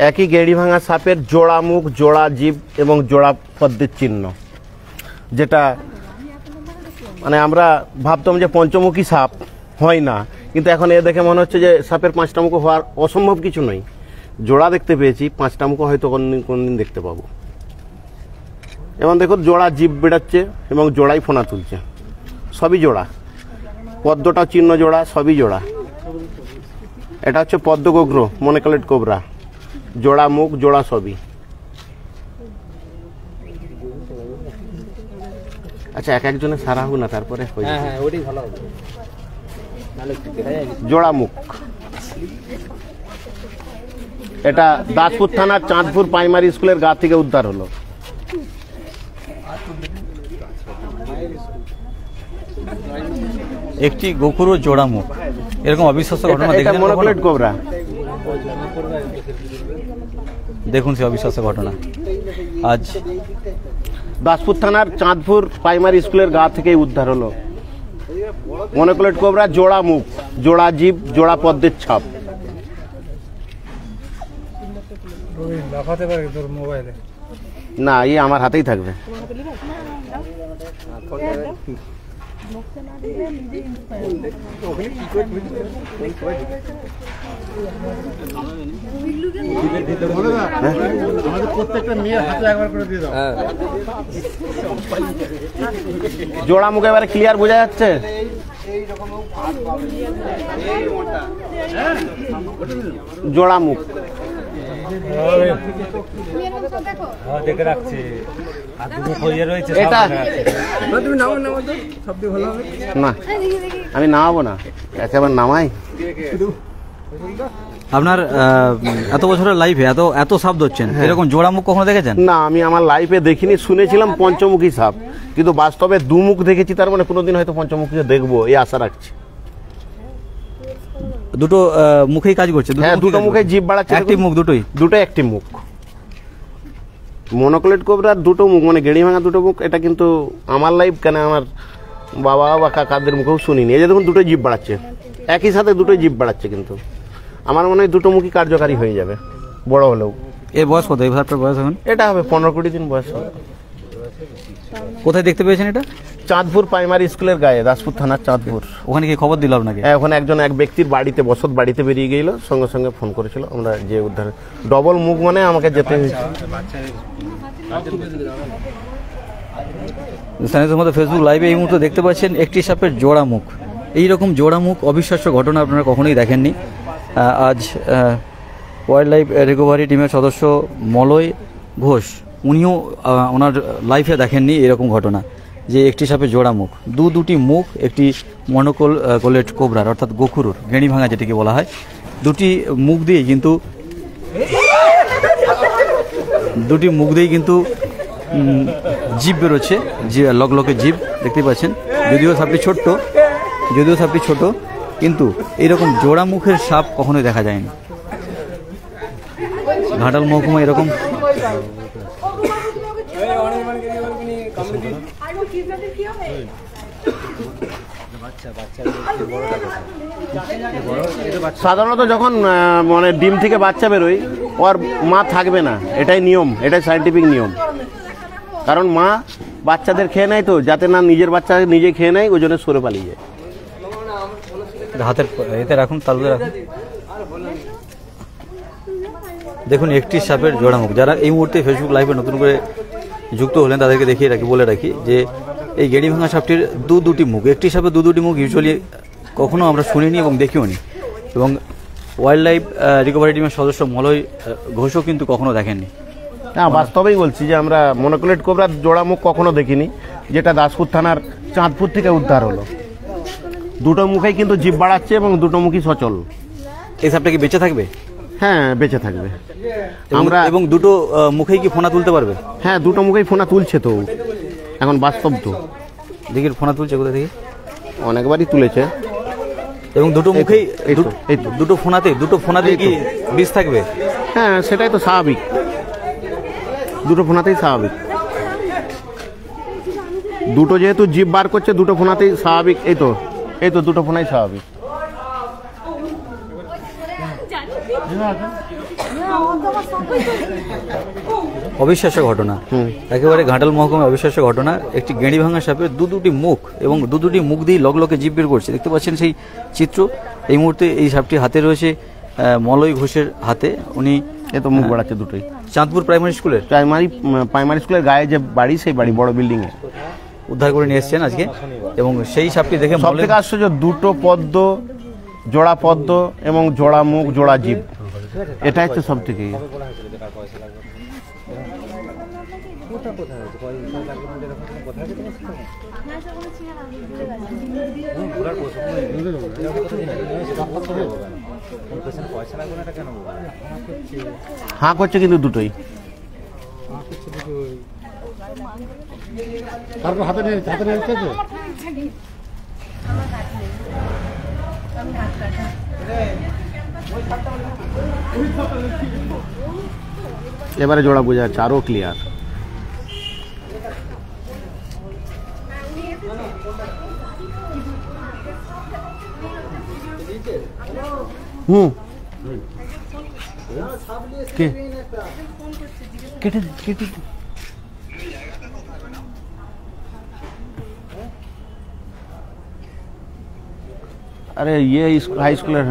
একই গেড়ি ভাঙা সাপের জোড়া মুখ, জোড়া জিভ এবং জোড়া পদ্মের চিহ্ন, যেটা মানে আমরা ভাবতাম যে পঞ্চমুখী সাপ হয় না, কিন্তু এখন এ দেখে মনে হচ্ছে যে সাপের 5টা মুখ হওয়ার অসম্ভব কিছু নয়। জোড়া দেখতে পেয়েছি, 5টা মুখ হয়তো কোনদিন দেখতে পাবো। এবং দেখো জোড়া জিভ বেড়াচ্ছে এবং জোড়াই ফোনা তুলছে, সবই জোড়া। পদ্মটা চিহ্ন জোড়া, সবই জোড়া। এটা হচ্ছে পদ্মগোগ্র মনোকলেট কোবরা, জোড়া মুখ, জোড়া সবই। আচ্ছা, এক একজনে সারা হোক না, তারপরে জোড়া মুখ। এটা দাসপুর থানার চাঁদপুর প্রাইমারি স্কুলের গা থেকে উদ্ধার হলো। একটি গোখুর জোড়া মুখ, এরকম অবিশ্বাস্য ঘটনা দেখেছেন? মনোকলেট কোবরা, দেখুন সে অবিশ্বাস্য ঘটনা। আজ দাসপুর থানার চাঁদপুর প্রাইমারি স্কুলের গা থেকে উদ্ধার হলো মনোকলেট কোবরা, জোড়া মুখ, জোড়া জিভ, জোড়া পদ্মের ছাপ। না, এই আমার হাতেই থাকবে। জোড়া মুখে এবারে ক্লিয়ার বোঝা যাচ্ছে। জোড়া মুখ দেখে রাখছি, না আমি নামাবো না, একেবারে নামাই। আপনার এত বছরের লাইফে এত সাপ ধরছেন, এরকম জোড়া মুখ কখনো দেখেছেন? না, আমি আমার লাইফে দেখিনি, শুনেছিলাম পঞ্চমুখী সাপ, কিন্তু বাস্তবে দুমুখ দেখেছি। তার মানে কোনোদিন হয়তো পঞ্চমুখী দেখবো এই আশা রাখছি। দুটো মুখেই কাজ করছে? হ্যাঁ, দুটো মুখে জিভ বাড়াচ্ছে। অ্যাক্টিভ মুখ দুটোই? দুটো অ্যাক্টিভ মুখ। মনোকলেট কোবরার দুটো মুখ, মানে গেড়ি ভাঙা দুটো মুখ। এটা কিন্তু আমার লাইফ কেন, আমার বাবা বা কাকাদের মুখেও শুনিনি। এই যে দেখুন দুটো জিভ বাড়াচ্ছে, একই সাথে দুটোই জিভ বাড়াচ্ছে, কিন্তু আমার মনে হয় দুটো মুখই কার্যকারী হয়ে যাবে বড় হলেও। এর বয়স কত? এই সাপটার বয়স এখন? এটা হবে 15-20 দিন বয়স হবে। কোথায় দেখতে পেয়েছেন এটা? চাঁদপুর প্রাইমারি স্কুলের গায়ে, দাসপুর থানার চাঁদপুর। ওখানে কি খবর দিল আপনাকে? ওখানে এক ব্যক্তির বাড়িতে বসত বাড়িতে বেরিয়ে গেল, সঙ্গে সঙ্গে ফোন করেছিল, আমরা যে উদ্ধার। ডবল মুখ মানে আমাকে যেতে হয়েছে। ফেসবুক লাইভে এই মুহূর্তে দেখতে পাচ্ছেন একটি সাপের জোড়া মুখ। এইরকম জোড়া মুখ অবিশ্বাস্য ঘটনা আপনারা কখনোই দেখেননি। আজ ওয়াইল্ড লাইফ রিকভারি টিমের সদস্য মলয় ঘোষ, উনিও ওনার লাইফে দেখেননি এরকম ঘটনা, যে একটি সাপের জোড়া মুখ, দুটি মুখ একটি মনোকলেট কোবরার, অর্থাৎ গোখুরুর, গেঁড়ি ভাঙা যেটিকে বলা হয়। দুটি মুখ দিয়েই কিন্তু জিভ বেরোচ্ছে, লকলকে জিভ দেখতে পাচ্ছেন। যদিও সাপটি ছোট্ট, কিন্তু এরকম জোড়া মুখের সাপ কখনোই দেখা যায়নি। ঘাটাল মহকুমা এরকম সাধারণত যখন মানে ডিম থেকে বাচ্চা বেরোয়, ওর মা থাকবে না, এটাই নিয়ম, এটাই সায়েন্টিফিক নিয়ম। কারণ মা বাচ্চাদের খেয়ে নেয়, তো যাতে না নিজের বাচ্চা নিজে খেয়ে নেয়, ওই জন্য সরে পালিয়ে যায়। হাতের এতে রাখুন, তালুতে রাখুন। দেখুন একটি সাপের জোড়া মুখ। যারা এই মুহূর্তে ফেসবুক লাইভে নতুন করে যুক্ত হলেন, তাদেরকে বলে রাখি যে এই গেঁড়ি ভাঙা সাপটির দুটি মুখ, একটি সাপের দুটি মুখ ইউজুয়ালি কখনো আমরা শুনিনি এবং দেখিও নি। এবং ওয়াইল্ড লাইফ রিকভারি টিমের সদস্য মলয় ঘোষও কিন্তু কখনো দেখেননি। না, বাস্তবেই বলছি যে আমরা মনোকলেট কোবরার জোড়া মুখ কখনো দেখিনি, যেটা দাসপুর থানার চাঁদপুর থেকে উদ্ধার হলো। দুটো মুখেই কিন্তু জিভ বাড়াচ্ছে এবং দুটো মুখই সচল। এই সাপটা কি বেঁচে থাকবে? হ্যাঁ, বেঁচে থাকবে। এবং দুটো মুখেই কি ফোনা তুলতে পারবে? হ্যাঁ, দুটো মুখেই ফোনা তুলছে, তো এখন বাস্তব তো দেখি ফোনা তুলছে কোথা থেকে? অনেকবারই তুলেছে। এবং দুটো মুখেই দুটো ফোনাতে কি বিষ থাকবে? হ্যাঁ, সেটাই তো স্বাভাবিক, দুটো ফোনাতেই স্বাভাবিক। দুটো যেহেতু জিভ বার করছে, দুটো ফোনাতেই স্বাভাবিক। এই তো দুটো ফোনাই স্বাভাবিক। অবিশ্বাস্য ঘটনা, একেবারে ঘাটাল মহকুমায় অবিশ্বাস্য ঘটনা। একটি গেঁড়ি ভাঙা সাপের দুটি মুখ এবং দুটি মুখ দিয়ে লগলকে জিভ বের করছে, দেখতে পাচ্ছেন সেই চিত্র। এই মুহূর্তে এই সাপটি হাতে রয়েছে মলয় ঘোষের হাতে। উনি এ তো মুখ বাড়াচ্ছে দুটোই। চাঁদপুর প্রাইমারি স্কুলের প্রাইমারি স্কুলের গায়ে যে বাড়ি, সেই বাড়ি বড় বিল্ডিং এ উদ্ধার করে নিয়ে এসছেন আজকে, এবং সেই সাপটি দেখে সব থেকে আশ্চর্য, দুটো পদ্ম, জোড়া পদ্ম এবং জোড়া মুখ, জোড়া জীব, এটা হচ্ছে সব থেকে। হাঁ করছে কিন্তু দুটোই। তারপর হাতে নিয়ে এবারে জোড়া বোঝা যাচ্ছে, আরো ক্লিয়ার। কেটে কেটে अरे ये हाई स्कूल है।